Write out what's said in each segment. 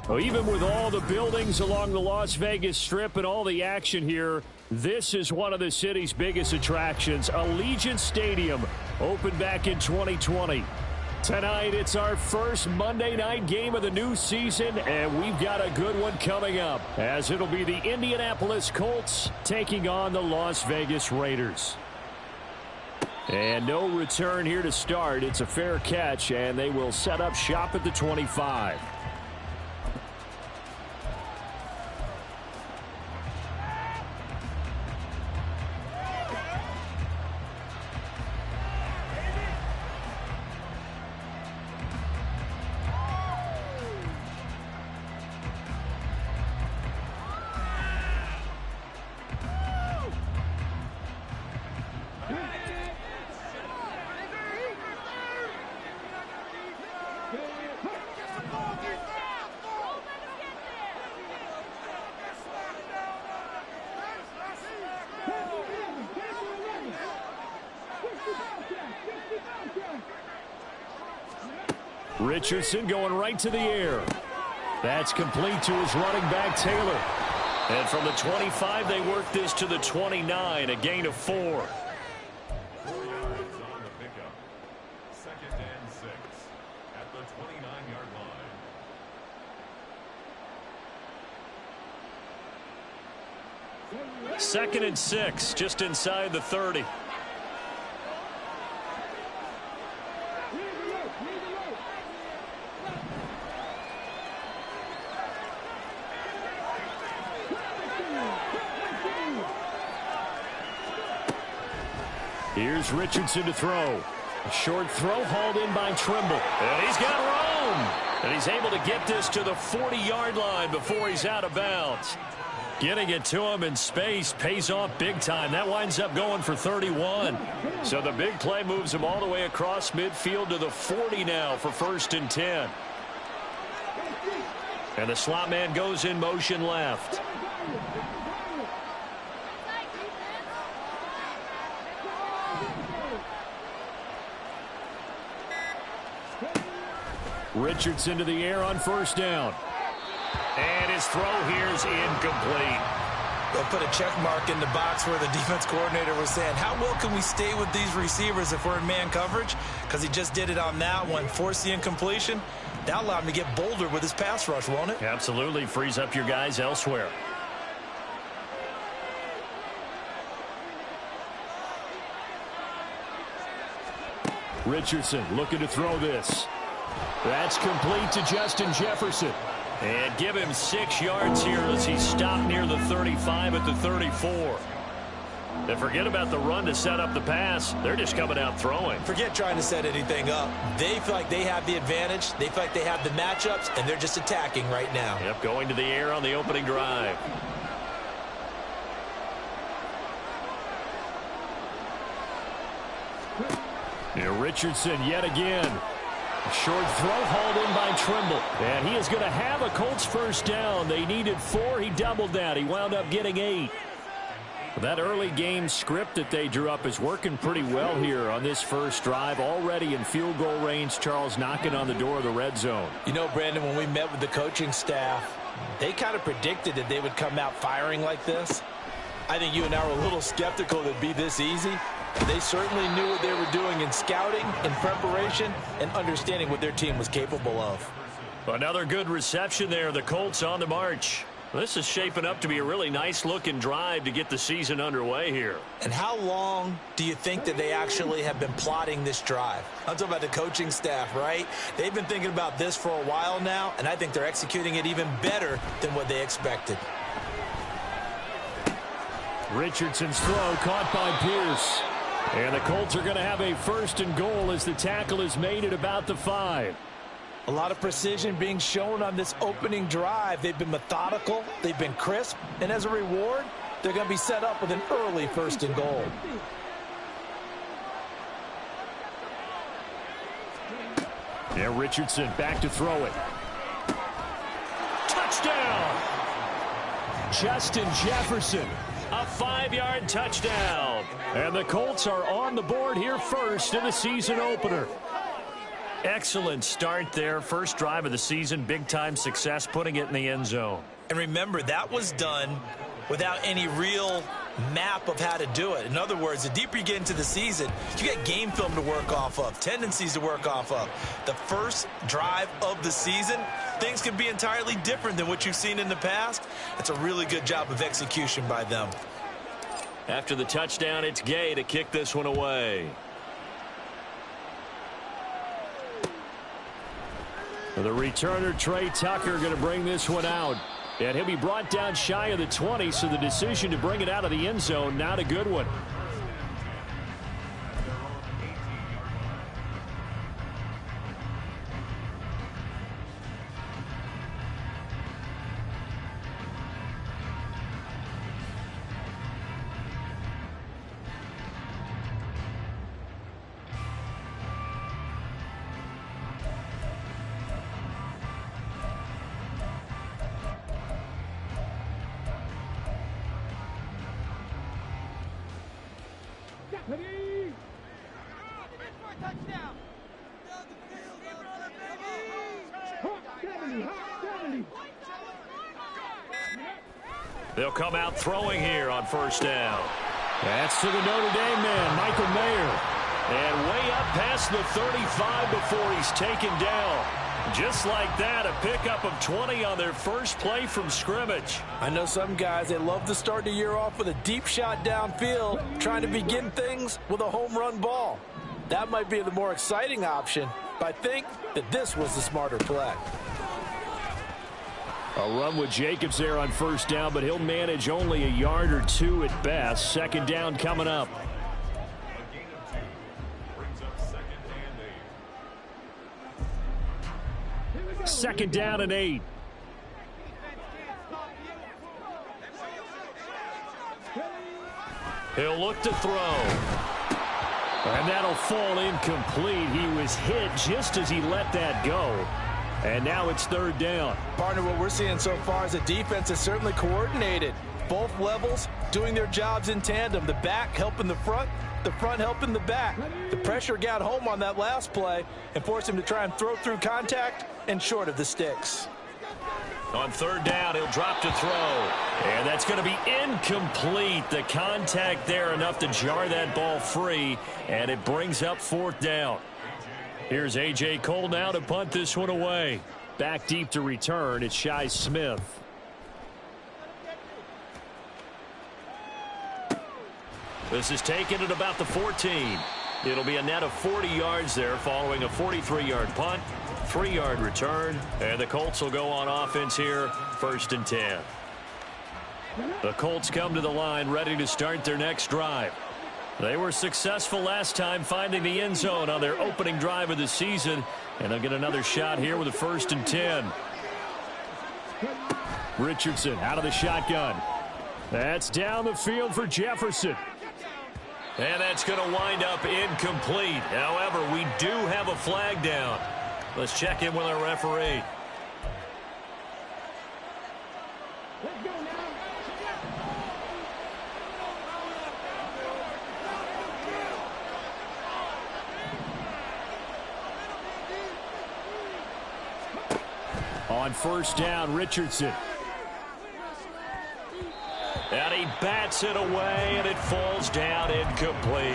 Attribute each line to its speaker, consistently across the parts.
Speaker 1: Well, even with all the buildings along the Las Vegas Strip and all the action here, this is one of the city's biggest attractions. Allegiant Stadium opened back in 2020. Tonight, it's our first Monday night game of the new season, and we've got a good one coming up, as it'll be the Indianapolis Colts taking on the Las Vegas Raiders. And no return here to start. It's a fair catch, and they will set up shop at the 25. Richardson going right to the air. That's complete to his running back, Taylor. And from the 25, they work this to the 29, a gain of 4.
Speaker 2: 4 yards on the pickup. 2nd and 6 at the 29-yard line.
Speaker 1: 2nd and 6, just inside the 30. Here's Richardson to throw. A short throw hauled in by Trimble. And he's got room. And he's able to get this to the 40-yard line before he's out of bounds. Getting it to him in space pays off big time. That winds up going for 31. So the big play moves him all the way across midfield to the 40 now for 1st and 10. And the slot man goes in motion left. Richardson to the air on 1st down. And his throw here is incomplete.
Speaker 3: They'll put a check mark in the box where the defense coordinator was saying, how well can we stay with these receivers if we're in man coverage? Because he just did it on that one, forced the incompletion. That allowed him to get bolder with his pass rush, won't it?
Speaker 1: Absolutely. Frees up your guys elsewhere. Richardson looking to throw this. That's complete to Justin Jefferson. And give him 6 yards here as he stopped near the 35 at the 34. And forget about the run to set up the pass. They're just coming out throwing.
Speaker 3: Forget trying to set anything up. They feel like they have the advantage. They feel like they have the matchups, and they're just attacking right now.
Speaker 1: Yep, going to the air on the opening drive. Now Richardson yet again. A short throw hauled in by Trimble. And he is going to have a Colts 1st down. They needed 4. He doubled that. He wound up getting 8. That early game script that they drew up is working pretty well here on this first drive. Already in field goal range, Charles knocking on the door of the red zone.
Speaker 3: You know, Brandon, when we met with the coaching staff, they kind of predicted that they would come out firing like this. I think you and I were a little skeptical that it'd be this easy. They certainly knew what they were doing in scouting, in preparation, and understanding what their team was capable of.
Speaker 1: Another good reception there. The Colts on the march. This is shaping up to be a really nice-looking drive to get the season underway here.
Speaker 3: And how long do you think that they actually have been plotting this drive? I'm talking about the coaching staff, right? They've been thinking about this for a while now, and I think they're executing it even better than what they expected.
Speaker 1: Richardson's throw caught by Pierce. And the Colts are going to have a 1st and goal as the tackle is made at about the 5.
Speaker 3: A lot of precision being shown on this opening drive. They've been methodical, they've been crisp, and as a reward, they're going to be set up with an early 1st and goal.
Speaker 1: Yeah, Richardson back to throw it. Touchdown! Justin Jefferson. A 5-yard touchdown. And the Colts are on the board here first in the season opener. Excellent start there. First drive of the season. Big-time success putting it in the end zone.
Speaker 3: And remember, that was done without any real map of how to do it. In other words, the deeper you get into the season, you get game film to work off of, tendencies to work off of. The first drive of the season, things can be entirely different than what you've seen in the past. It's a really good job of execution by them.
Speaker 1: After the touchdown, it's Gay to kick this one away. The returner, Trey Tucker, going to bring this one out. And he'll be brought down shy of the 20, so the decision to bring it out of the end zone, not a good one. They'll come out throwing here on first down. That's to the Notre Dame man, Michael Mayer. And way up past the 35 before he's taken down. Just like that, a pickup of 20 on their first play from scrimmage.
Speaker 3: I know some guys, they love to start the year off with a deep shot downfield, trying to begin things with a home run ball. That might be the more exciting option, but I think that this was the smarter play.
Speaker 1: A run with Jacobs there on first down, but he'll manage only a yard or two at best. Second down coming up.
Speaker 2: A gain of 2 brings up second and 8.
Speaker 1: Second down and 8. He'll look to throw. And that'll fall incomplete. He was hit just as he let that go. And now it's third down.
Speaker 3: Partner, what we're seeing so far is the defense is certainly coordinated. Both levels doing their jobs in tandem. The back helping the front helping the back. The pressure got home on that last play and forced him to try and throw through contact and short of the sticks.
Speaker 1: On third down, he'll drop to throw. And that's going to be incomplete. The contact there enough to jar that ball free. And it brings up fourth down. Here's A.J. Cole now to punt this one away. Back deep to return. It's Shi Smith. This is taken at about the 14. It'll be a net of 40 yards there following a 43-yard punt, 3-yard return, and the Colts will go on offense here, 1st and 10. The Colts come to the line ready to start their next drive. They were successful last time finding the end zone on their opening drive of the season, and they'll get another shot here with a 1st and 10. Richardson out of the shotgun. That's down the field for Jefferson. And that's going to wind up incomplete. However, we do have a flag down. Let's check in with our referee.
Speaker 4: Let's go now.
Speaker 1: On first down, Richardson. And he bats it away, and it falls down incomplete.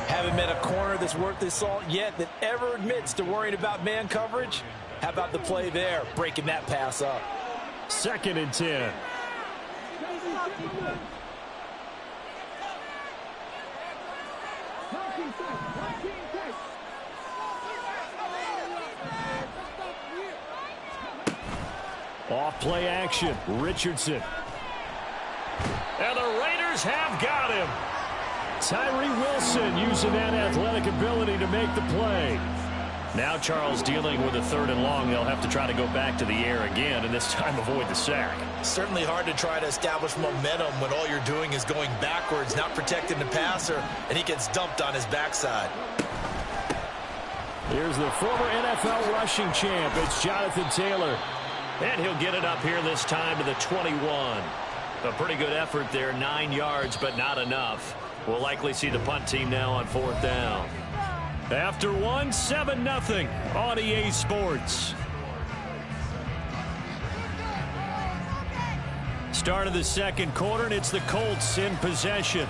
Speaker 3: Haven't met a corner that's worth his salt yet that ever admits to worrying about man coverage. How about the play there, breaking that pass up?
Speaker 1: 2nd and 10. Off play action, Richardson. And the Raiders have got him. Tyree Wilson using that athletic ability to make the play. Now Charles dealing with a 3rd and long. They'll have to try to go back to the air again, and this time avoid the sack.
Speaker 3: Certainly hard to try to establish momentum when all you're doing is going backwards, not protecting the passer, and he gets dumped on his backside.
Speaker 1: Here's the former NFL rushing champ. It's Jonathan Taylor. And he'll get it up here this time to the 21. A pretty good effort there, 9 yards, but not enough. We'll likely see the punt team now on 4th down. After one, 7-0 on EA Sports. Start of the second quarter, and it's the Colts in possession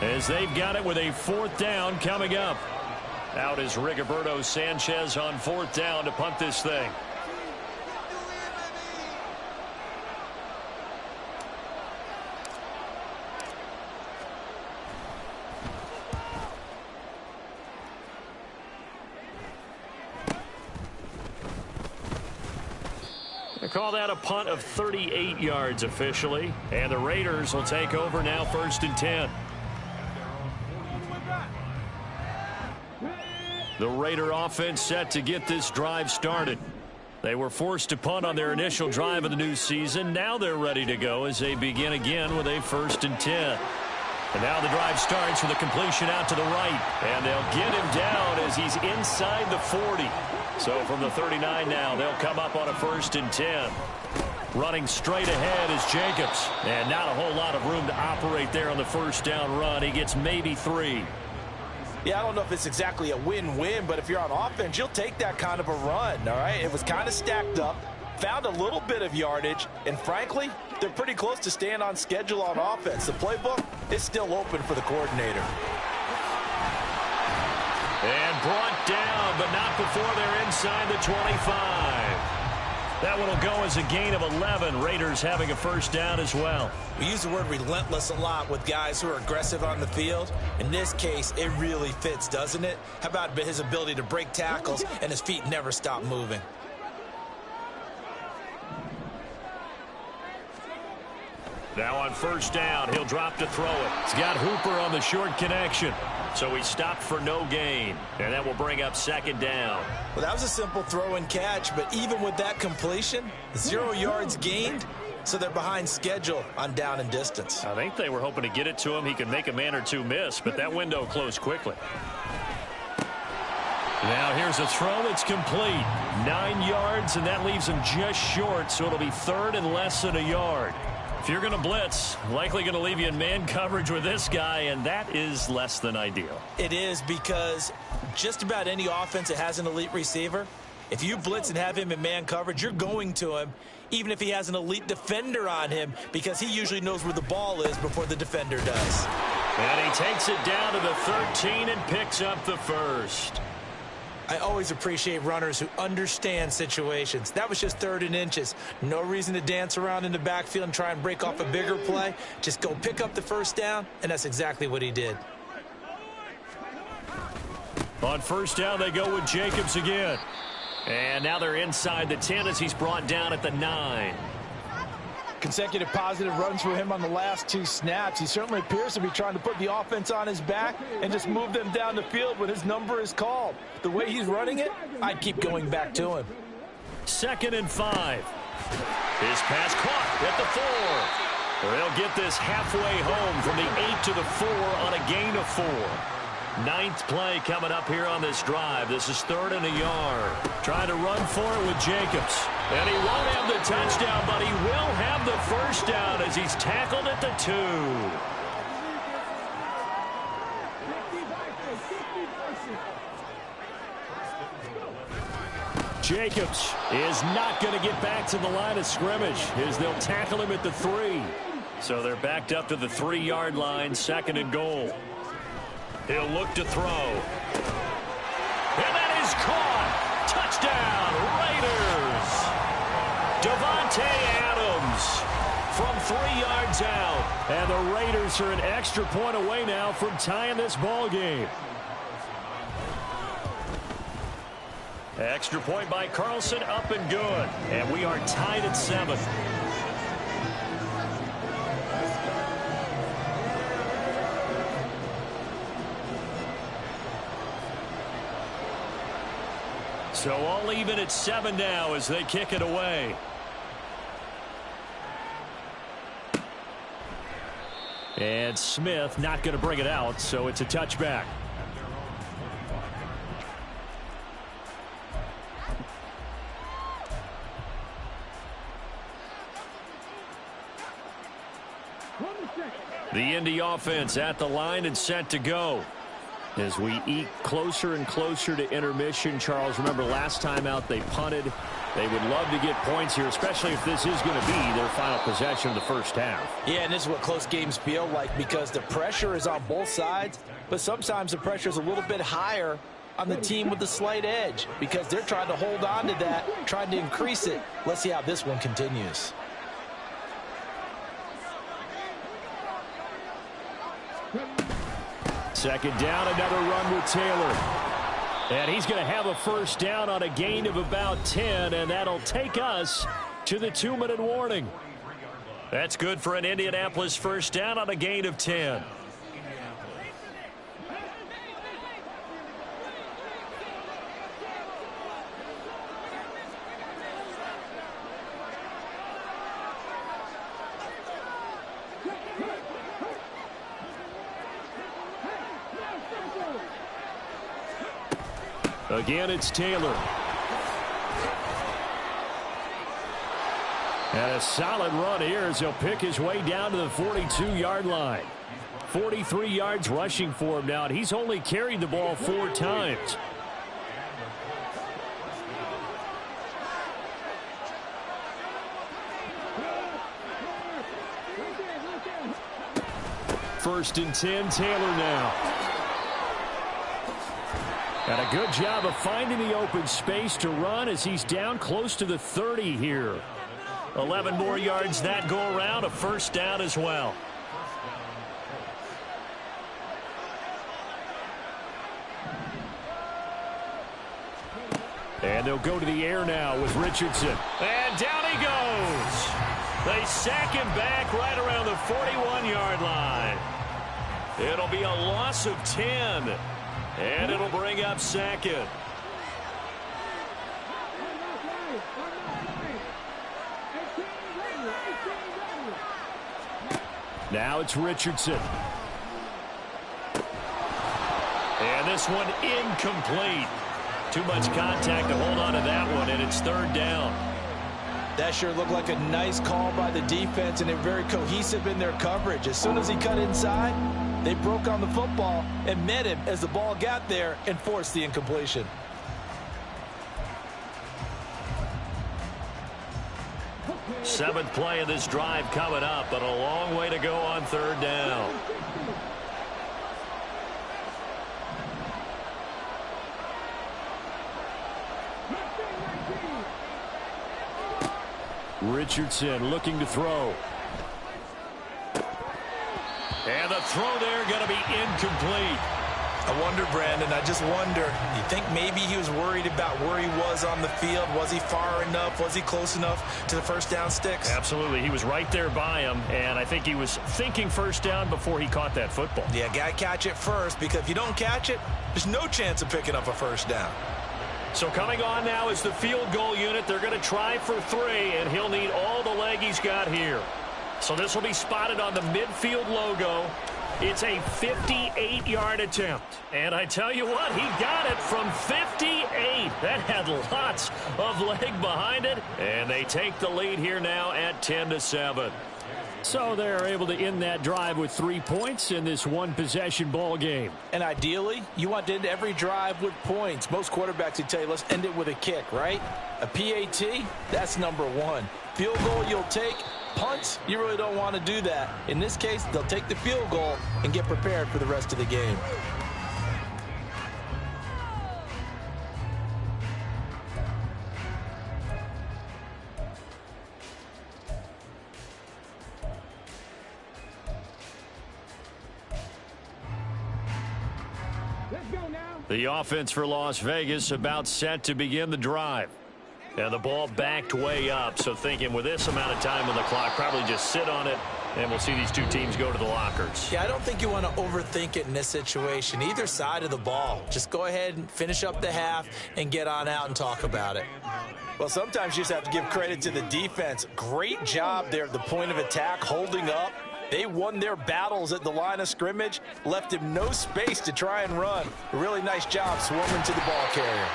Speaker 1: as they've got it with a 4th down coming up. Out is Rigoberto Sanchez on 4th down to punt this thing. They call that a punt of 38 yards officially, and the Raiders will take over now 1st and 10. The Raider offense set to get this drive started. They were forced to punt on their initial drive of the new season. Now they're ready to go as they begin again with a 1st and 10. And now the drive starts with a completion out to the right. And they'll get him down as he's inside the 40. So from the 39 now, they'll come up on a 1st and 10. Running straight ahead is Jacobs. And not a whole lot of room to operate there on the 1st down run. He gets maybe 3.
Speaker 3: Yeah, I don't know if it's exactly a win-win, but if you're on offense, you'll take that kind of a run, all right? It was kind of stacked up, found a little bit of yardage, and frankly, they're pretty close to staying on schedule on offense. The playbook is still open for the coordinator.
Speaker 1: And brought down, but not before they're inside the 25. That one will go as a gain of 11. Raiders having a 1st down as well.
Speaker 3: We use the word relentless a lot with guys who are aggressive on the field. In this case, it really fits, doesn't it? How about his ability to break tackles and his feet never stop moving?
Speaker 1: Now on 1st down, he'll drop to throw it. He's got Hooper on the short connection. So he stopped for no gain. And that will bring up 2nd down.
Speaker 3: Well, that was a simple throw and catch, but even with that completion, 0 yards gained, so they're behind schedule on down and distance.
Speaker 1: I think they were hoping to get it to him. He could make a man or two miss, but that window closed quickly. Now here's a throw that's complete. 9 yards, and that leaves him just short, so it'll be 3rd and less than a yard. If you're going to blitz, likely going to leave you in man coverage with this guy, and that is less than ideal.
Speaker 3: It is, because just about any offense that has an elite receiver, if you blitz and have him in man coverage, you're going to him, even if he has an elite defender on him, because he usually knows where the ball is before the defender does.
Speaker 1: And he takes it down to the 13 and picks up the 1st.
Speaker 3: I always appreciate runners who understand situations. That was just 3rd and inches. No reason to dance around in the backfield and try and break off a bigger play. Just go pick up the 1st down, and that's exactly what he did.
Speaker 1: On 1st down, they go with Jacobs again. And now they're inside the 10 as he's brought down at the 9.
Speaker 5: Consecutive positive runs for him on the last 2 snaps. He certainly appears to be trying to put the offense on his back and just move them down the field when his number is called. The way he's running it, I'd keep going back to him.
Speaker 1: 2nd and 5. His pass caught at the 4. They'll get this halfway home from the 8 to the 4 on a gain of 4. 9th play coming up here on this drive. This is 3rd and a yard. Trying to run for it with Jacobs. And he won't have the touchdown, but he will have the 1st down as he's tackled at the 2. Jacobs is not going to get back to the line of scrimmage as they'll tackle him at the 3. So they're backed up to the 3-yard line, 2nd and goal. He'll look to throw. And that is caught. Touchdown, Raiders. Davante Adams from 3 yards out. And the Raiders are an extra point away now from tying this ball game. Extra point by Carlson, up and good. And we are tied at 7. So all even at 7 now as they kick it away. And Smith not going to bring it out, so it's a touchback. The Indy offense at the line and set to go. As we eke closer and closer to intermission, Charles, remember last time out they punted. They would love to get points here, especially if this is going to be their final possession of the first half.
Speaker 5: Yeah, and this is what close games feel like because the pressure is on both sides, but sometimes the pressure is a little bit higher on the team with the slight edge because they're trying to hold on to that, trying to increase it. Let's see how this one continues.
Speaker 1: Second down, another run with Taylor. And he's going to have a first down on a gain of about 10, and that'll take us to the 2-minute warning. That's good for an Indianapolis first down on a gain of 10. Again, it's Taylor. And a solid run here as he'll pick his way down to the 42-yard line. 43 yards rushing for him now, and he's only carried the ball 4 times. First and 10, Taylor now. And a good job of finding the open space to run as he's down close to the 30 here. 11 more yards that go around, a first down as well. And they'll go to the air now with Richardson. And down he goes. They sack him back right around the 41-yard line. It'll be a loss of 10. And it'll bring up second. Now it's Richardson. And this one incomplete. Too much contact to hold on to that one, and it's third down.
Speaker 5: That sure looked like a nice call by the defense, and they're very cohesive in their coverage. As soon as he cut inside, they broke on the football and met him as the ball got there and forced the incompletion.
Speaker 1: Seventh play of this drive coming up, but a long way to go on third down. Richardson looking to throw. And the throw there going to be incomplete.
Speaker 5: I wonder, Brandon, I just wonder, you think maybe he was worried about where he was on the field? Was he far enough? Was he close enough to the first down sticks?
Speaker 1: Absolutely. He was right there by him, and I think he was thinking first down before he caught that football.
Speaker 5: Yeah, got to catch it first, because if you don't catch it, there's no chance of picking up a first down.
Speaker 1: So coming on now is the field goal unit. They're going to try for 3, and he'll need all the leg he's got here. So this will be spotted on the midfield logo. It's a 58-yard attempt. And I tell you what, he got it from 58. That had lots of leg behind it. And they take the lead here now at 10-7. So they're able to end that drive with 3 points in this one-possession ball game.
Speaker 5: And ideally, you want to end every drive with points. Most quarterbacks would tell you, let's end it with a kick, right? A PAT, that's number 1. Field goal you'll take. Punts, you really don't want to do that. In this case, they'll take the field goal and get prepared for the rest of the game.
Speaker 1: The offense for Las Vegas about set to begin the drive. And the ball backed way up, so thinking with this amount of time on the clock, probably just sit on it, and we'll see these two teams go to the lockers.
Speaker 5: Yeah, I don't think you want to overthink it in this situation. Either side of the ball. Just go ahead and finish up the half and get on out and talk about it. Well, sometimes you just have to give credit to the defense. Great job there at the point of attack, holding up. They won their battles at the line of scrimmage, left him no space to try and run. A really nice job swarming to the ball carrier.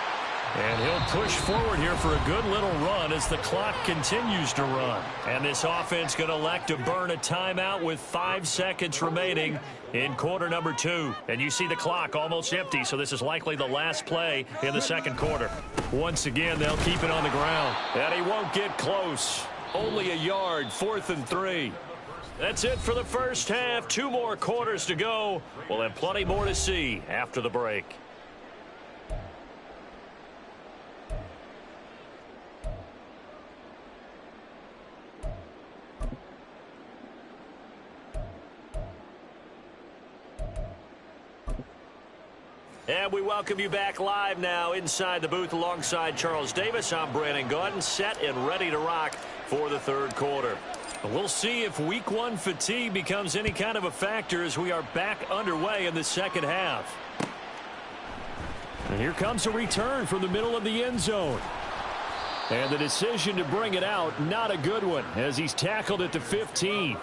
Speaker 1: And he'll push forward here for a good little run as the clock continues to run. And this offense going to elect to burn a timeout with 5 seconds remaining in quarter number 2. And you see the clock almost empty, so this is likely the last play in the second quarter. Once again, they'll keep it on the ground. And he won't get close. Only a yard, 4th and 3. That's it for the first half. 2 more quarters to go. We'll have plenty more to see after the break. And we welcome you back live now inside the booth alongside Charles Davis. I'm Brandon Gaudin, set and ready to rock for the third quarter. We'll see if week 1 fatigue becomes any kind of a factor as we are back underway in the second half. And here comes a return from the middle of the end zone. And the decision to bring it out, not a good one, as he's tackled at the 15.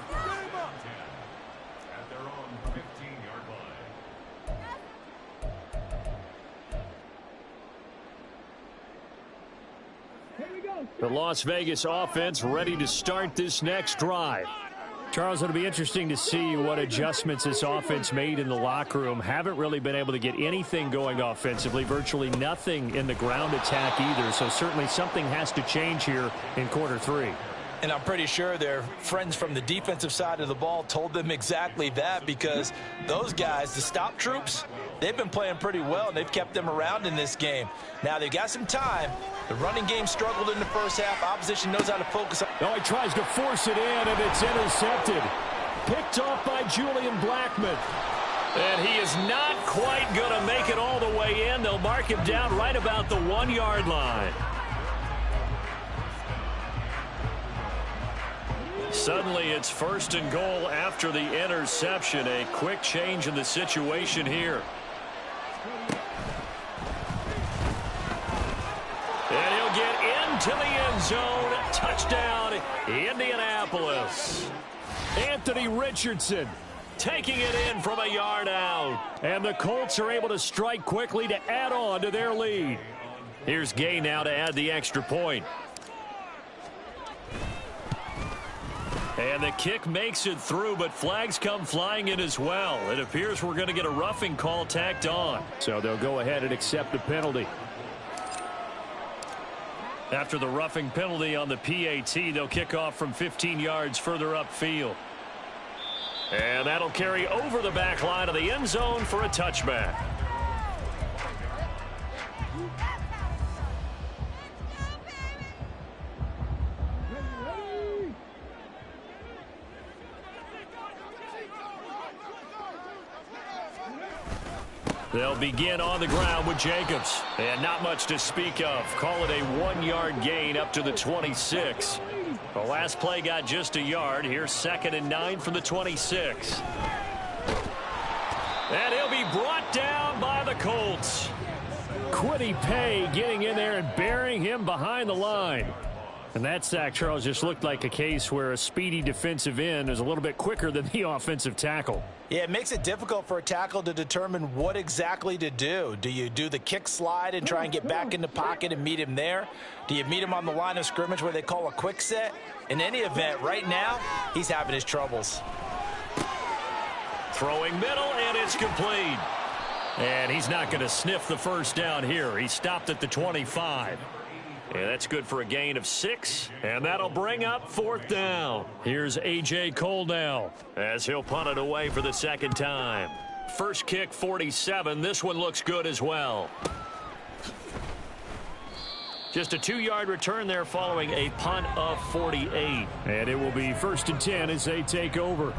Speaker 1: The Las Vegas offense ready to start this next drive. Charles, it'll be interesting to see what adjustments this offense made in the locker room. Haven't really been able to get anything going offensively, virtually nothing in the ground attack either. So certainly something has to change here in quarter 3.
Speaker 5: And I'm pretty sure their friends from the defensive side of the ball told them exactly that, because those guys, the stop troops, they've been playing pretty well, and they've kept them around in this game. Now, they've got some time. The running game struggled in the first half. Opposition knows how to focus.
Speaker 1: Oh, he tries to force it in, and it's intercepted. Picked off by Julian Blackmon. And he is not quite going to make it all the way in. They'll mark him down right about the 1-yard line. Suddenly, it's 1st and goal after the interception. A quick change in the situation here. And he'll get into the end zone. Touchdown, Indianapolis. Anthony Richardson taking it in from a yard out. And the Colts are able to strike quickly to add on to their lead. Here's Gay now to add the extra point. And the kick makes it through, but flags come flying in as well. It appears we're going to get a roughing call tacked on. So they'll go ahead and accept the penalty. After the roughing penalty on the PAT, they'll kick off from 15 yards further upfield. And that'll carry over the back line of the end zone for a touchback. They'll begin on the ground with Jacobs. And not much to speak of. Call it a 1-yard gain up to the 26. The last play got just a yard. Here's 2nd and 9 from the 26. And he'll be brought down by the Colts. Quiddy Pay getting in there and burying him behind the line. And that sack, Charles, just looked like a case where a speedy defensive end is a little bit quicker than the offensive tackle.
Speaker 5: Yeah, it makes it difficult for a tackle to determine what exactly to do. Do you do the kick slide and try and get back in the pocket and meet him there? Do you meet him on the line of scrimmage where they call a quick set? In any event, right now, he's having his troubles.
Speaker 1: Throwing middle, and it's complete. And he's not going to sniff the first down here. He stopped at the 25. And that's good for a gain of 6. And that'll bring up 4th down. Here's A.J. Cole now as he'll punt it away for the second time. First kick, 47. This one looks good as well. Just a 2-yard return there following a punt of 48. And it will be 1st and 10 as they take over.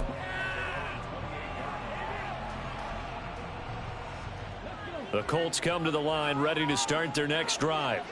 Speaker 1: The Colts come to the line ready to start their next drive.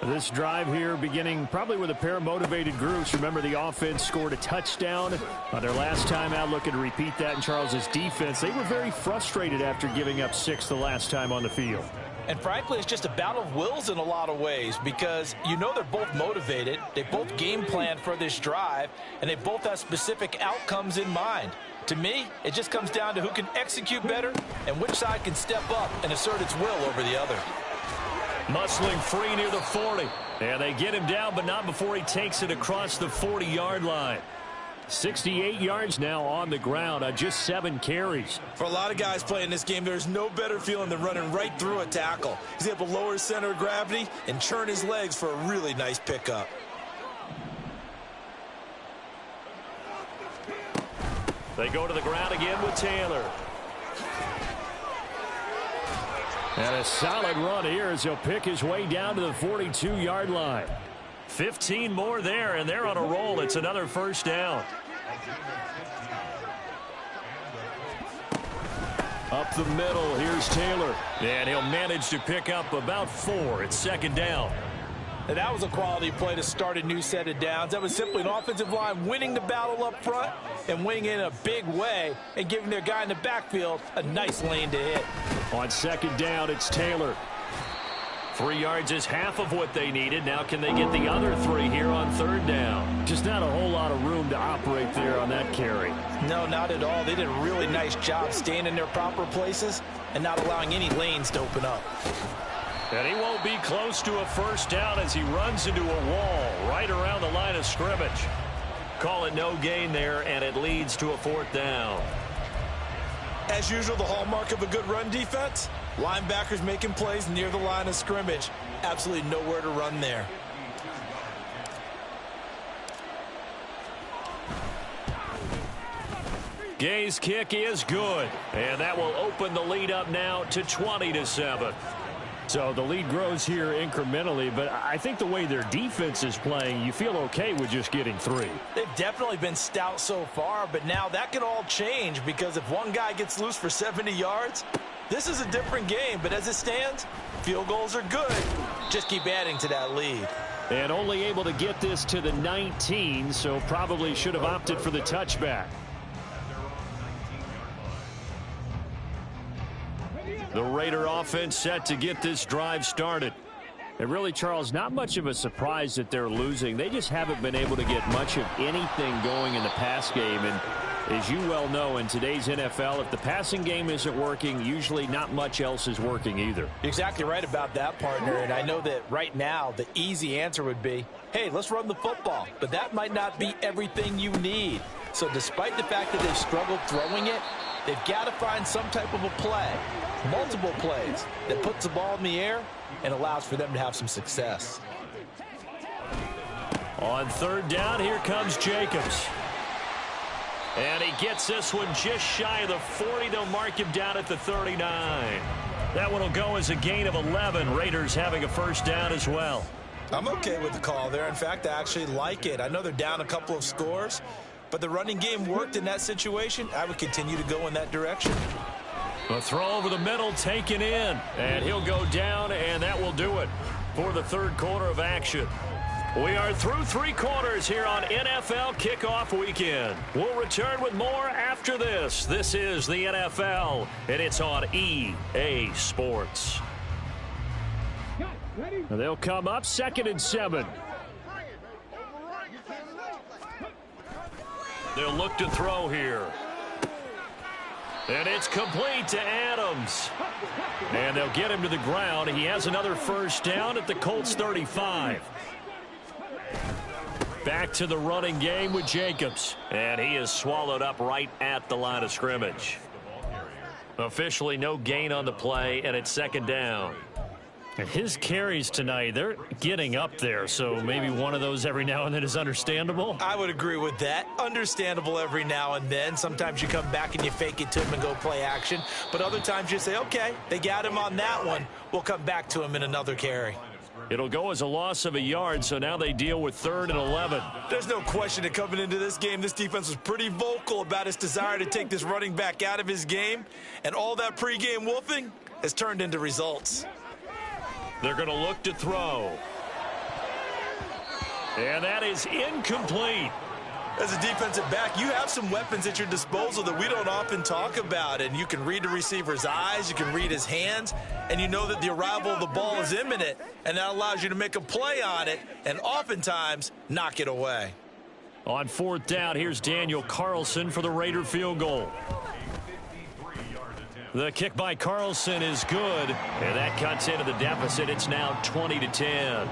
Speaker 1: This drive here beginning probably with a pair of motivated groups. Remember, the offense scored a touchdown on their last time out. Looking to repeat that in Charles's defense. They were very frustrated after giving up 6 the last time on the field.
Speaker 5: And frankly, it's just a battle of wills in a lot of ways, because you know they're both motivated. They both game planned for this drive, and they both have specific outcomes in mind. To me, it just comes down to who can execute better and which side can step up and assert its will over the other.
Speaker 1: Muscling free near the 40. And they get him down, but not before he takes it across the 40-yard line. 68 yards now on the ground on just 7 carries.
Speaker 5: For a lot of guys playing this game, there's no better feeling than running right through a tackle. He's able to lower his center of gravity and churn his legs for a really nice pickup.
Speaker 1: They go to the ground again with Taylor. And a solid run here as he'll pick his way down to the 42-yard line. 15 more there, and they're on a roll. It's another first down. Up the middle, here's Taylor. And he'll manage to pick up about 4. It's second down.
Speaker 5: And that was a quality play to start a new set of downs. That was simply an offensive line winning the battle up front and winning in a big way and giving their guy in the backfield a nice lane to hit.
Speaker 1: On second down, it's Taylor. 3 yards is half of what they needed. Now can they get the other 3 here on third down? Just not a whole lot of room to operate there on that carry.
Speaker 5: No, not at all. They did a really nice job staying in their proper places and not allowing any lanes to open up.
Speaker 1: And he won't be close to a first down as he runs into a wall right around the line of scrimmage. Call it no gain there, and it leads to a 4th down.
Speaker 5: As usual, the hallmark of a good run defense, linebackers making plays near the line of scrimmage. Absolutely nowhere to run there.
Speaker 1: Gay's kick is good, and that will open the lead up now to 20-7. So the lead grows here incrementally, but I think the way their defense is playing, you feel okay with just getting 3.
Speaker 5: They've definitely been stout so far, but now that can all change because if one guy gets loose for 70 yards, this is a different game. But as it stands, field goals are good. Just keep adding to that lead.
Speaker 1: And only able to get this to the 19, so probably should have opted for the touchback. The Raider offense set to get this drive started. And really, Charles, not much of a surprise that they're losing. They just haven't been able to get much of anything going in the pass game. And as you well know, in today's NFL, if the passing game isn't working, usually not much else is working either.
Speaker 5: You're exactly right about that, partner. And I know that right now the easy answer would be, hey, let's run the football. But that might not be everything you need. So despite the fact that they've struggled throwing it, they've got to find some type of a play, multiple plays, that puts the ball in the air and allows for them to have some success.
Speaker 1: On third down, here comes Jacobs. And he gets this one just shy of the 40. They'll mark him down at the 39. That one will go as a gain of 11. Raiders having a first down as well.
Speaker 5: I'm okay with the call there. In fact, I actually like it. I know they're down a couple of scores, but the running game worked in that situation. I would continue to go in that direction.
Speaker 1: A throw over the middle taken in, and he'll go down, and that will do it for the third quarter of action. We are through 3 quarters here on NFL Kickoff Weekend. We'll return with more after this. This is the NFL, and it's on EA Sports. They'll come up 2nd and 7. They'll look to throw here. And it's complete to Adams. And they'll get him to the ground. He has another first down at the Colts 35. Back to the running game with Jacobs. And he is swallowed up right at the line of scrimmage. Officially no gain on the play, and it's second down. And his carries tonight, they're getting up there, so maybe one of those every now and then is understandable.
Speaker 5: I would agree with that. Understandable every now and then. Sometimes you come back and you fake it to him and go play action. But other times you say, okay, they got him on that one. We'll come back to him in another carry.
Speaker 1: It'll go as a loss of a yard, so now they deal with 3rd and 11.
Speaker 5: There's no question that coming into this game, this defense was pretty vocal about its desire to take this running back out of his game. And all that pregame wolfing has turned into results.
Speaker 1: They're going to look to throw. And that is incomplete.
Speaker 5: As a defensive back, you have some weapons at your disposal that we don't often talk about. And you can read the receiver's eyes, you can read his hands, and you know that the arrival of the ball is imminent. And that allows you to make a play on it and oftentimes knock it away.
Speaker 1: On 4th down, here's Daniel Carlson for the Raider field goal. The kick by Carlson is good, and that cuts into the deficit. It's now 20-10.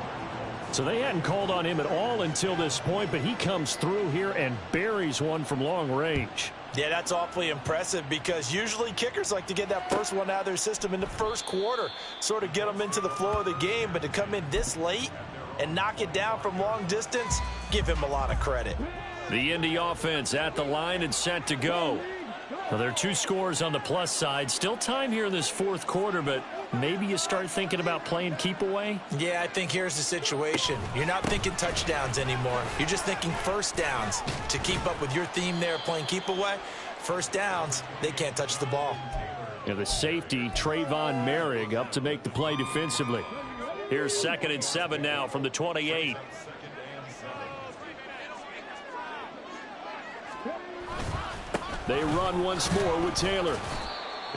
Speaker 1: So they hadn't called on him at all until this point, but he comes through here and buries one from long range.
Speaker 5: Yeah, that's awfully impressive because usually kickers like to get that first one out of their system in the first quarter, sort of get them into the flow of the game, but to come in this late and knock it down from long distance, give him a lot of credit.
Speaker 1: The Indy offense at the line and set to go. Well, there are 2 scores on the plus side. Still time here in this fourth quarter, but maybe you start thinking about playing keep away?
Speaker 5: Yeah, I think here's the situation. You're not thinking touchdowns anymore. You're just thinking first downs. To keep up with your theme there playing keep away, first downs, they can't touch the ball.
Speaker 1: And the safety, Trayvon Merrick, up to make the play defensively. Here's 2nd and 7 now from the 28. They run once more with Taylor.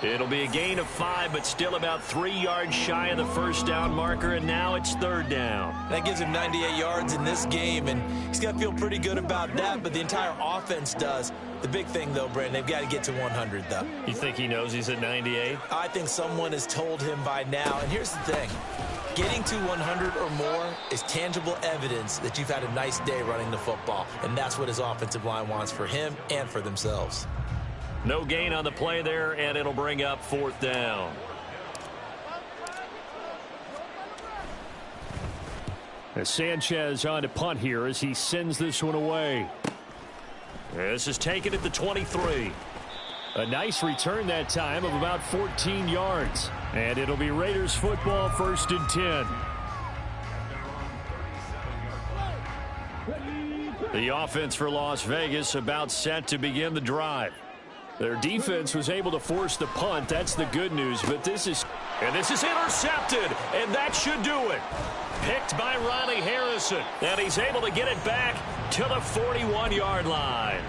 Speaker 1: It'll be a gain of 5, but still about 3 yards shy of the first down marker, and now it's 3rd down.
Speaker 5: That gives him 98 yards in this game, and he's got to feel pretty good about that, but the entire offense does. The big thing, though, Brandon, they've got to get to 100, though.
Speaker 1: You think he knows he's at 98?
Speaker 5: I think someone has told him by now, and here's the thing. Getting to 100 or more is tangible evidence that you've had a nice day running the football, and that's what his offensive line wants for him and for themselves.
Speaker 1: No gain on the play there, and it'll bring up 4th down. As Sanchez on to punt here as he sends this one away. This is taken at the 23. A nice return that time of about 14 yards. And it'll be Raiders football, 1st and 10. The offense for Las Vegas about set to begin the drive. Their defense was able to force the punt. That's the good news. But this is intercepted, and that should do it. Picked by Riley Harrison, and he's able to get it back to the 41-yard line.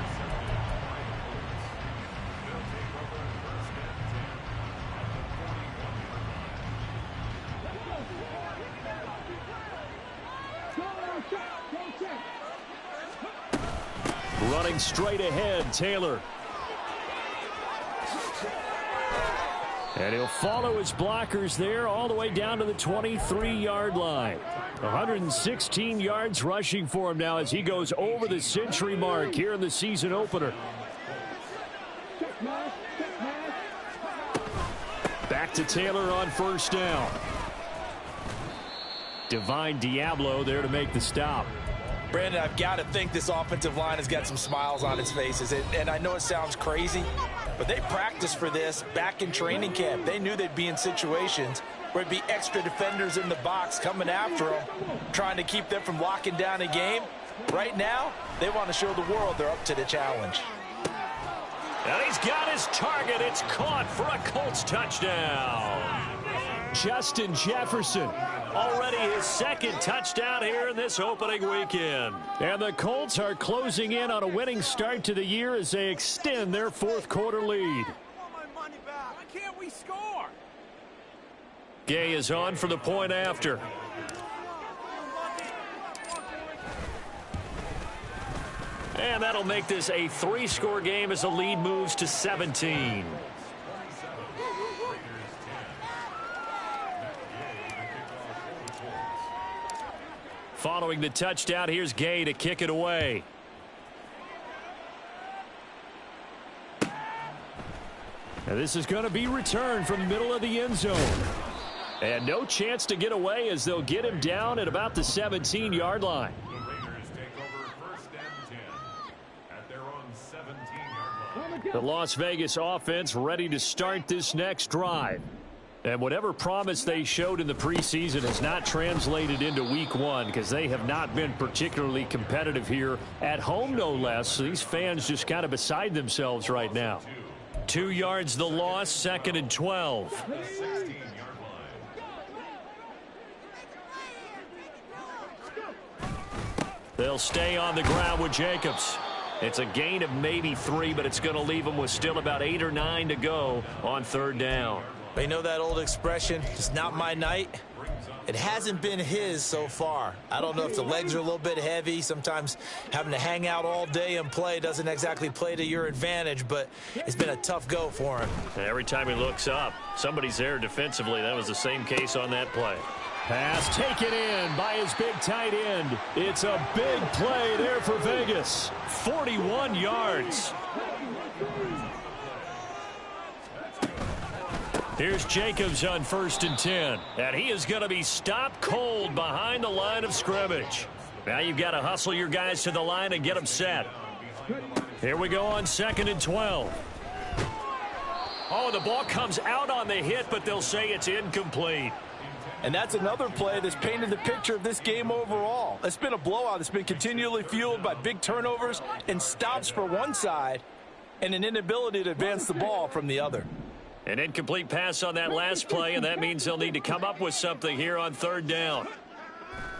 Speaker 1: Running straight ahead, Taylor. And he'll follow his blockers there all the way down to the 23-yard line. 116 yards rushing for him now as he goes over the century mark here in the season opener. Back to Taylor on 1st down. Divine Diablo there to make the stop.
Speaker 5: Brandon, I've got to think this offensive line has got some smiles on its faces. And I know it sounds crazy, but they practiced for this back in training camp. They knew they'd be in situations where it'd be extra defenders in the box coming after them, trying to keep them from locking down a game. Right now, they want to show the world they're up to the challenge.
Speaker 1: And he's got his target. It's caught for a Colts touchdown. Justin Jefferson, already his 2nd touchdown here in this opening weekend. And the Colts are closing in on a winning start to the year as they extend their 4th quarter lead.
Speaker 4: Why can't we score?
Speaker 1: Gay is on for the point after. And that'll make this a 3-score game as the lead moves to 17. Following the touchdown, here's Gay to kick it away. And this is going to be returned from the middle of the end zone. And no chance to get away as they'll get him down at about the 17-yard line.
Speaker 2: The Raiders take over 1st and 10 at their own 17-yard line.
Speaker 1: The Las Vegas offense ready to start this next drive. And whatever promise they showed in the preseason has not translated into week 1 because they have not been particularly competitive here at home, no less. So these fans just kind of beside themselves right now. 2 yards the loss, 2nd and 12.
Speaker 2: The 16-yard line.
Speaker 1: They'll stay on the ground with Jacobs. It's a gain of maybe 3, but it's going to leave them with still about 8 or 9 to go on 3rd down.
Speaker 5: You know that old expression, it's not my night? it hasn't been his so far. I don't know if the legs are a little bit heavy. Sometimes having to hang out all day and play doesn't exactly play to your advantage, but it's been a tough go for him.
Speaker 1: And every time he looks up, somebody's there defensively. That was the same case on that play. Pass taken in by his big tight end. It's a big play there for Vegas. 41 yards. Here's Jacobs on 1st and 10. And he is going to be stopped cold behind the line of scrimmage. Now you've got to hustle your guys to the line and get them set. Here we go on 2nd and 12. Oh, the ball comes out on the hit, but they'll say it's incomplete.
Speaker 5: And that's another play that's painted the picture of this game overall. It's been a blowout. It's been continually fueled by big turnovers and stops for one side and an inability to advance the ball from the other.
Speaker 1: An incomplete pass on that last play, and that means they'll need to come up with something here on 3rd down.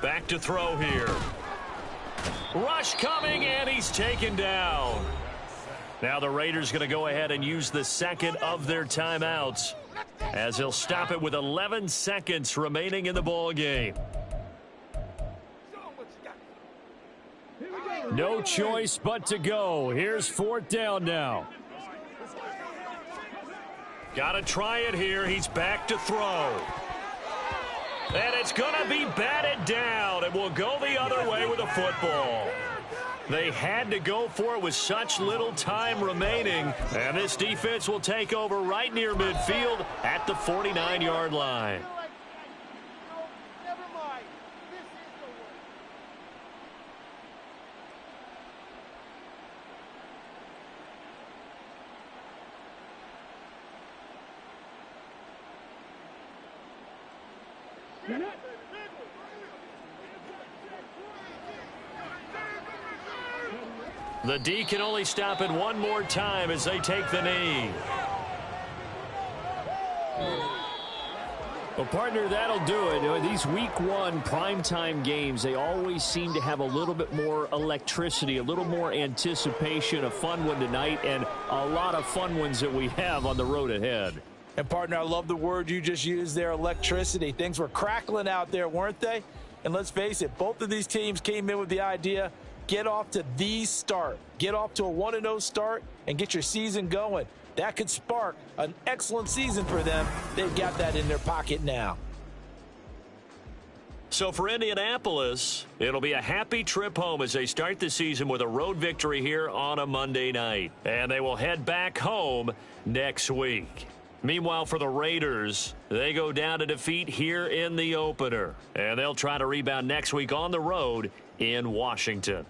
Speaker 1: Back to throw here. Rush coming, and he's taken down. Now the Raiders going to go ahead and use the second of their timeouts, as they'll stop it with 11 seconds remaining in the ball game. No choice but to go. Here's 4th down now. Got to try it here. He's back to throw. And it's going to be batted down. It will go the other way with a football. They had to go for it with such little time remaining. And this defense will take over right near midfield at the 49-yard line. The D can only stop it one more time as they take the knee. Well, partner, that'll do it. These week 1 primetime games, they always seem to have a little bit more electricity, a little more anticipation. A fun one tonight, and a lot of fun ones that we have on the road ahead.
Speaker 5: And, partner, I love the word you just used there, electricity. Things were crackling out there, weren't they? And let's face it, both of these teams came in with the idea, get off to the start. Get off to a 1-0 start and get your season going. That could spark an excellent season for them. They've got that in their pocket now.
Speaker 1: So for Indianapolis, it'll be a happy trip home as they start the season with a road victory here on a Monday night. And they will head back home next week. Meanwhile, for the Raiders, they go down to defeat here in the opener. And they'll try to rebound next week on the road in Washington.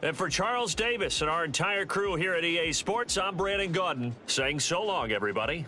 Speaker 1: And for Charles Davis and our entire crew here at EA Sports, I'm Brandon Gaudin saying so long, everybody.